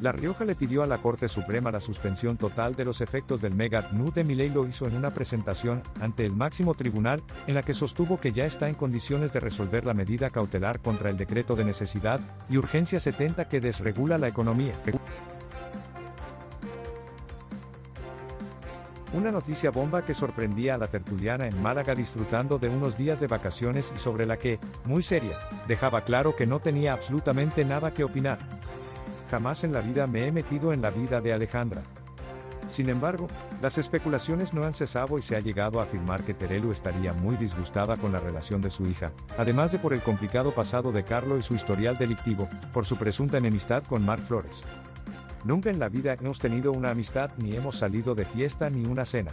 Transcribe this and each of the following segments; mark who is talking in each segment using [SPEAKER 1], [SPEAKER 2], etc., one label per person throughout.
[SPEAKER 1] La Rioja le pidió a la Corte Suprema la suspensión total de los efectos del Mega GNU de Milei. Lo hizo en una presentación ante el máximo tribunal, en la que sostuvo que ya está en condiciones de resolver la medida cautelar contra el decreto de necesidad y urgencia 70 que desregula la economía. Una noticia bomba que sorprendía a la tertuliana en Málaga disfrutando de unos días de vacaciones y sobre la que, muy seria, dejaba claro que no tenía absolutamente nada que opinar. Jamás en la vida me he metido en la vida de Alejandra. Sin embargo, las especulaciones no han cesado y se ha llegado a afirmar que Terelu estaría muy disgustada con la relación de su hija, además de por el complicado pasado de Carlo y su historial delictivo, por su presunta enemistad con Marc Flores. Nunca en la vida hemos tenido una amistad ni hemos salido de fiesta ni una cena.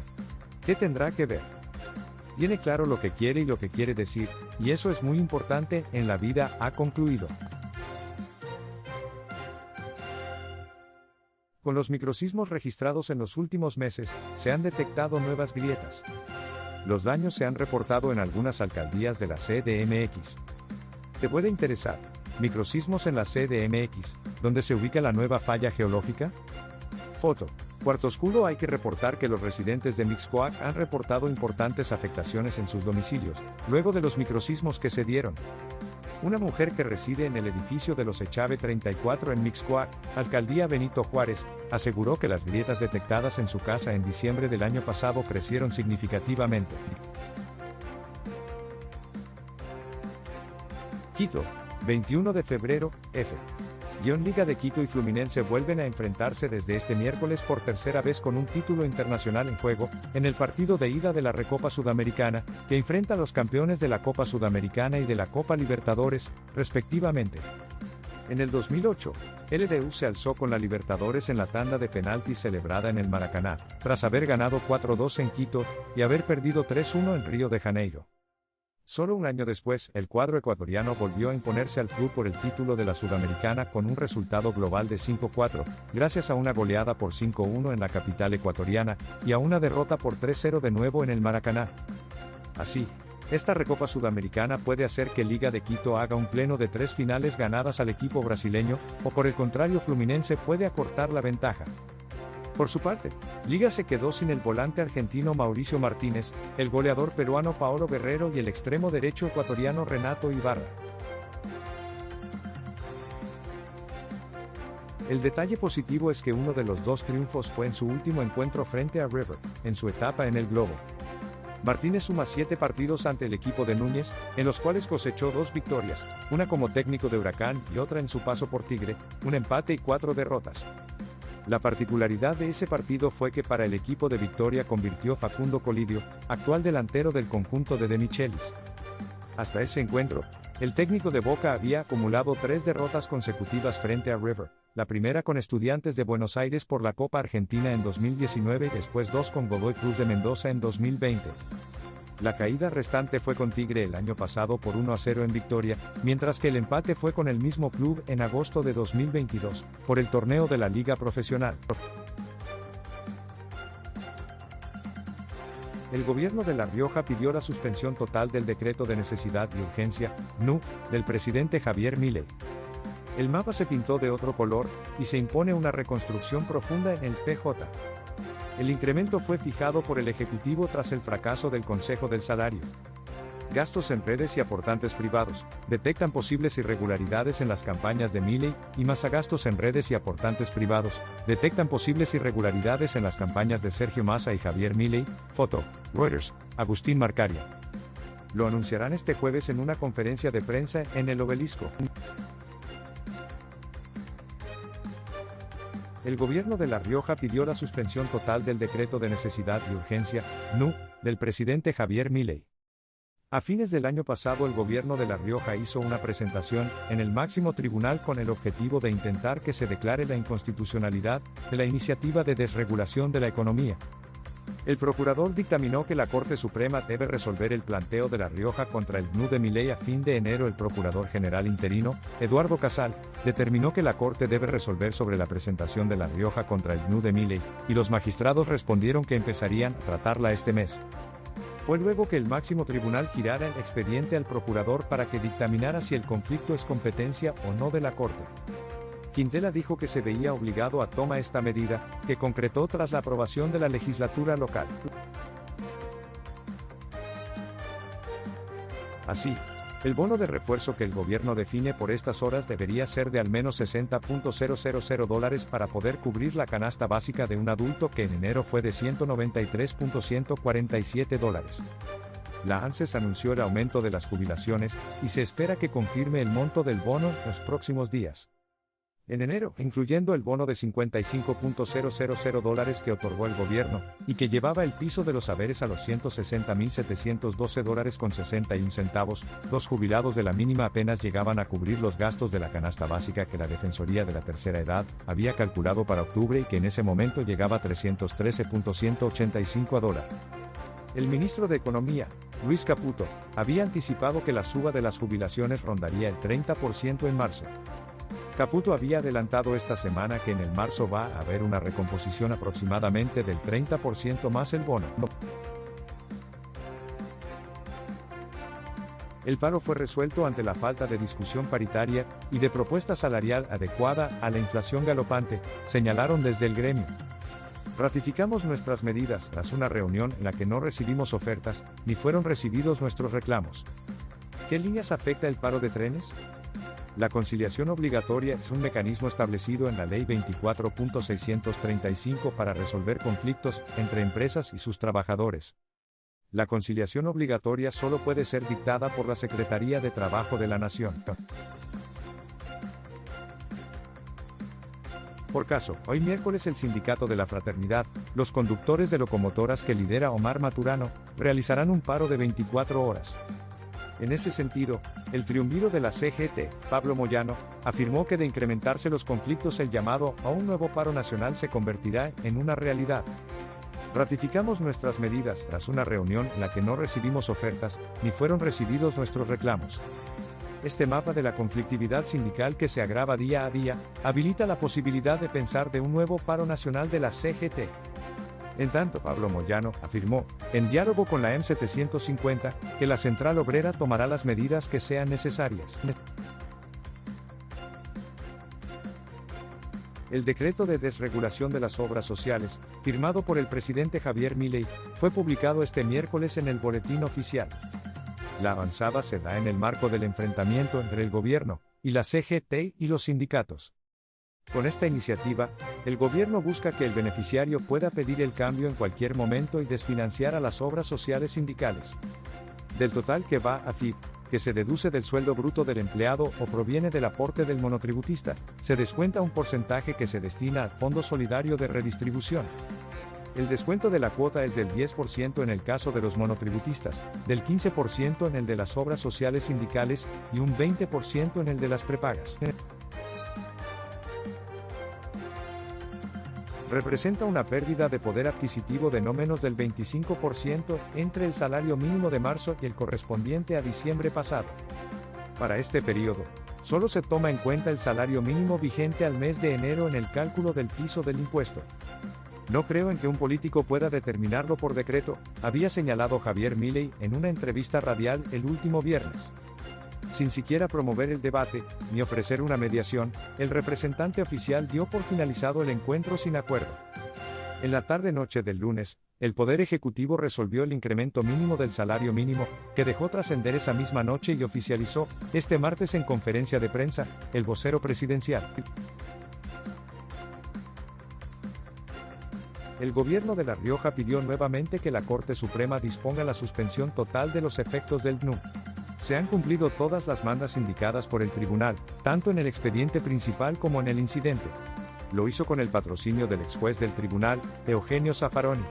[SPEAKER 1] ¿Qué tendrá que ver? Tiene claro lo que quiere y lo que quiere decir, y eso es muy importante en la vida, ha concluido. Con los microsismos registrados en los últimos meses, se han detectado nuevas grietas. Los daños se han reportado en algunas alcaldías de la CDMX. ¿Te puede interesar? Microsismos en la CDMX, ¿dónde se ubica la nueva falla geológica? Foto. Cuarto oscuro. Hay que reportar que los residentes de Mixcoac han reportado importantes afectaciones en sus domicilios, luego de los microsismos que se dieron. Una mujer que reside en el edificio de los Echave 34 en Mixcoac, alcaldía Benito Juárez, aseguró que las grietas detectadas en su casa en diciembre del año pasado crecieron significativamente. Quito, 21 de febrero, F. Liga de Quito y Fluminense vuelven a enfrentarse desde este miércoles por tercera vez con un título internacional en juego, en el partido de ida de la Recopa Sudamericana, que enfrenta a los campeones de la Copa Sudamericana y de la Copa Libertadores, respectivamente. En el 2008, LDU se alzó con la Libertadores en la tanda de penaltis celebrada en el Maracaná, tras haber ganado 4-2 en Quito, y haber perdido 3-1 en Río de Janeiro. Solo un año después, el cuadro ecuatoriano volvió a imponerse al Flu por el título de la Sudamericana con un resultado global de 5-4, gracias a una goleada por 5-1 en la capital ecuatoriana, y a una derrota por 3-0 de nuevo en el Maracaná. Así, esta Recopa Sudamericana puede hacer que Liga de Quito haga un pleno de 3 finales ganadas al equipo brasileño, o por el contrario Fluminense puede acortar la ventaja. Por su parte, Liga se quedó sin el volante argentino Mauricio Martínez, el goleador peruano Paolo Guerrero y el extremo derecho ecuatoriano Renato Ibarra. El detalle positivo es que uno de los dos triunfos fue en su último encuentro frente a River, en su etapa en el Globo. Martínez suma 7 partidos ante el equipo de Núñez, en los cuales cosechó 2 victorias, una como técnico de Huracán y otra en su paso por Tigre, un empate y 4 derrotas. La particularidad de ese partido fue que para el equipo de Victoria convirtió Facundo Colidio, actual delantero del conjunto de Michelis. Hasta ese encuentro, el técnico de Boca había acumulado 3 derrotas consecutivas frente a River, la primera con Estudiantes de Buenos Aires por la Copa Argentina en 2019 y después 2 con Godoy Cruz de Mendoza en 2020. La caída restante fue con Tigre el año pasado por 1-0 en Victoria, mientras que el empate fue con el mismo club en agosto de 2022, por el torneo de la Liga Profesional. El gobierno de La Rioja pidió la suspensión total del decreto de necesidad y urgencia, GNU, del presidente Javier Milei. El mapa se pintó de otro color, y se impone una reconstrucción profunda en el PJ. El incremento fue fijado por el Ejecutivo tras el fracaso del Consejo del Salario. Gastos en redes y aportantes privados, detectan posibles irregularidades en las campañas de Milei, y más a gastos en redes y aportantes privados, detectan posibles irregularidades en las campañas de Sergio Massa y Javier Milei, foto, Reuters, Agustín Marcaria. Lo anunciarán este jueves en una conferencia de prensa en el Obelisco. El gobierno de La Rioja pidió la suspensión total del decreto de necesidad y urgencia, GNU, del presidente Javier Milei. A fines del año pasado el gobierno de La Rioja hizo una presentación en el máximo tribunal con el objetivo de intentar que se declare la inconstitucionalidad de la iniciativa de desregulación de la economía. El procurador dictaminó que la Corte Suprema debe resolver el planteo de La Rioja contra el GNU de Milei a fin de enero. El procurador general interino, Eduardo Casal, determinó que la Corte debe resolver sobre la presentación de La Rioja contra el GNU de Milei, y los magistrados respondieron que empezarían a tratarla este mes. Fue luego que el máximo tribunal girara el expediente al procurador para que dictaminara si el conflicto es competencia o no de la Corte. Quintela dijo que se veía obligado a tomar esta medida, que concretó tras la aprobación de la legislatura local. Así, el bono de refuerzo que el gobierno define por estas horas debería ser de al menos $60.000 para poder cubrir la canasta básica de un adulto que en enero fue de $193.147. La ANSES anunció el aumento de las jubilaciones, y se espera que confirme el monto del bono en los próximos días. En enero, incluyendo el bono de $55.000 que otorgó el gobierno, y que llevaba el piso de los haberes a los $160.712.61, los jubilados de la mínima apenas llegaban a cubrir los gastos de la canasta básica que la Defensoría de la Tercera Edad había calculado para octubre y que en ese momento llegaba a $313.185. El ministro de Economía, Luis Caputo, había anticipado que la suba de las jubilaciones rondaría el 30% en marzo. Caputo había adelantado esta semana que en el marzo va a haber una recomposición aproximadamente del 30% más el bono. El paro fue resuelto ante la falta de discusión paritaria y de propuesta salarial adecuada a la inflación galopante, señalaron desde el gremio. Ratificamos nuestras medidas tras una reunión en la que no recibimos ofertas, ni fueron recibidos nuestros reclamos. ¿Qué líneas afecta el paro de trenes? La conciliación obligatoria es un mecanismo establecido en la Ley 24.635 para resolver conflictos entre empresas y sus trabajadores. La conciliación obligatoria solo puede ser dictada por la Secretaría de Trabajo de la Nación. Por caso, hoy miércoles el Sindicato de la Fraternidad, los conductores de locomotoras que lidera Omar Maturano, realizarán un paro de 24 horas. En ese sentido, el triunviro de la CGT, Pablo Moyano, afirmó que de incrementarse los conflictos el llamado a un nuevo paro nacional se convertirá en una realidad. Ratificamos nuestras medidas tras una reunión en la que no recibimos ofertas, ni fueron recibidos nuestros reclamos. Este mapa de la conflictividad sindical que se agrava día a día, habilita la posibilidad de pensar de un nuevo paro nacional de la CGT. En tanto, Pablo Moyano afirmó, en diálogo con la M750, que la Central Obrera tomará las medidas que sean necesarias. El decreto de desregulación de las obras sociales, firmado por el presidente Javier Milei, fue publicado este miércoles en el Boletín Oficial. La avanzada se da en el marco del enfrentamiento entre el gobierno y la CGT y los sindicatos. Con esta iniciativa, el gobierno busca que el beneficiario pueda pedir el cambio en cualquier momento y desfinanciar a las obras sociales sindicales. Del total que va a FIP, que se deduce del sueldo bruto del empleado o proviene del aporte del monotributista, se descuenta un porcentaje que se destina al Fondo Solidario de Redistribución. El descuento de la cuota es del 10% en el caso de los monotributistas, del 15% en el de las obras sociales sindicales y un 20% en el de las prepagas. Representa una pérdida de poder adquisitivo de no menos del 25% entre el salario mínimo de marzo y el correspondiente a diciembre pasado. Para este periodo, solo se toma en cuenta el salario mínimo vigente al mes de enero en el cálculo del piso del impuesto. No creo en que un político pueda determinarlo por decreto, había señalado Javier Milei en una entrevista radial el último viernes. Sin siquiera promover el debate, ni ofrecer una mediación, el representante oficial dio por finalizado el encuentro sin acuerdo. En la tarde-noche del lunes, el Poder Ejecutivo resolvió el incremento mínimo del salario mínimo, que dejó trascender esa misma noche y oficializó, este martes en conferencia de prensa, el vocero presidencial. El gobierno de La Rioja pidió nuevamente que la Corte Suprema disponga la suspensión total de los efectos del DNU. Se han cumplido todas las mandas indicadas por el tribunal, tanto en el expediente principal como en el incidente. Lo hizo con el patrocinio del ex juez del tribunal, Eugenio Zaffaroni.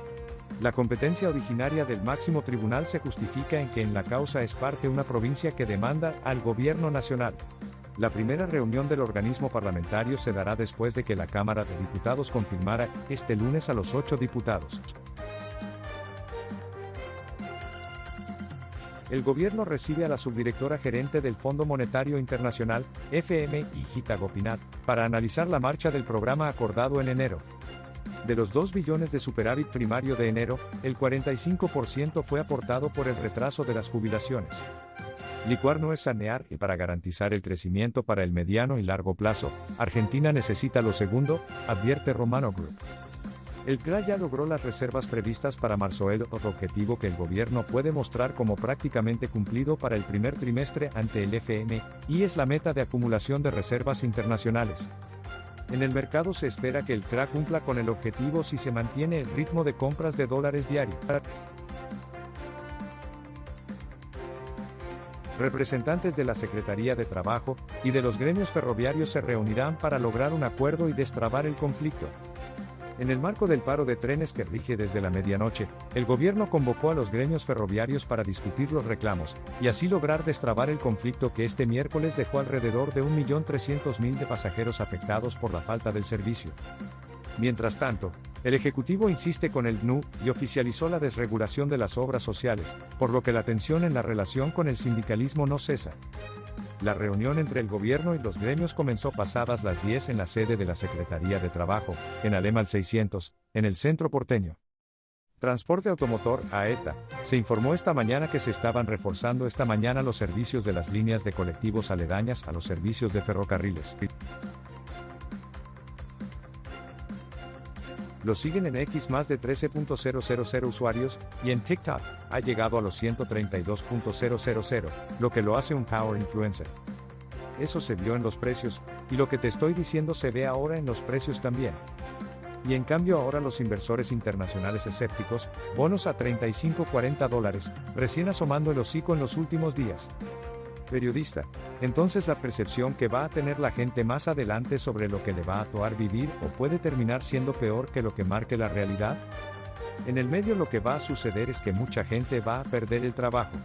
[SPEAKER 1] La competencia originaria del máximo tribunal se justifica en que en la causa es parte una provincia que demanda al gobierno nacional. La primera reunión del organismo parlamentario se dará después de que la Cámara de Diputados confirmara este lunes a los 8 diputados. El gobierno recibe a la subdirectora gerente del Fondo Monetario Internacional, FMI, Gita Gopinath, para analizar la marcha del programa acordado en enero. De los 2 billones de superávit primario de enero, el 45% fue aportado por el retraso de las jubilaciones. Licuar no es sanear y para garantizar el crecimiento para el mediano y largo plazo, Argentina necesita lo segundo, advierte Romano Group. El CRA ya logró las reservas previstas para marzo, el otro objetivo que el gobierno puede mostrar como prácticamente cumplido para el primer trimestre ante el FMI es la meta de acumulación de reservas internacionales. En el mercado se espera que el CRA cumpla con el objetivo si se mantiene el ritmo de compras de dólares diario. Representantes de la Secretaría de Trabajo y de los gremios ferroviarios se reunirán para lograr un acuerdo y destrabar el conflicto. En el marco del paro de trenes que rige desde la medianoche, el gobierno convocó a los gremios ferroviarios para discutir los reclamos, y así lograr destrabar el conflicto que este miércoles dejó alrededor de 1.300.000 de pasajeros afectados por la falta del servicio. Mientras tanto, el Ejecutivo insiste con el GNU y oficializó la desregulación de las obras sociales, por lo que la tensión en la relación con el sindicalismo no cesa. La reunión entre el gobierno y los gremios comenzó pasadas las 10 en la sede de la Secretaría de Trabajo, en Alemán 600, en el centro porteño. Transporte Automotor, AETA, se informó esta mañana que se estaban reforzando esta mañana los servicios de las líneas de colectivos aledañas a los servicios de ferrocarriles. Lo siguen en X más de 13.000 usuarios, y en TikTok, ha llegado a los 132.000, lo que lo hace un power influencer. Eso se vio en los precios, y lo que te estoy diciendo se ve ahora en los precios también. Y en cambio ahora los inversores internacionales escépticos, bonos a $35-40, recién asomando el hocico en los últimos días. Periodista, entonces la percepción que va a tener la gente más adelante sobre lo que le va a tocar vivir o puede terminar siendo peor que lo que marque la realidad. En el medio lo que va a suceder es que mucha gente va a perder el trabajo.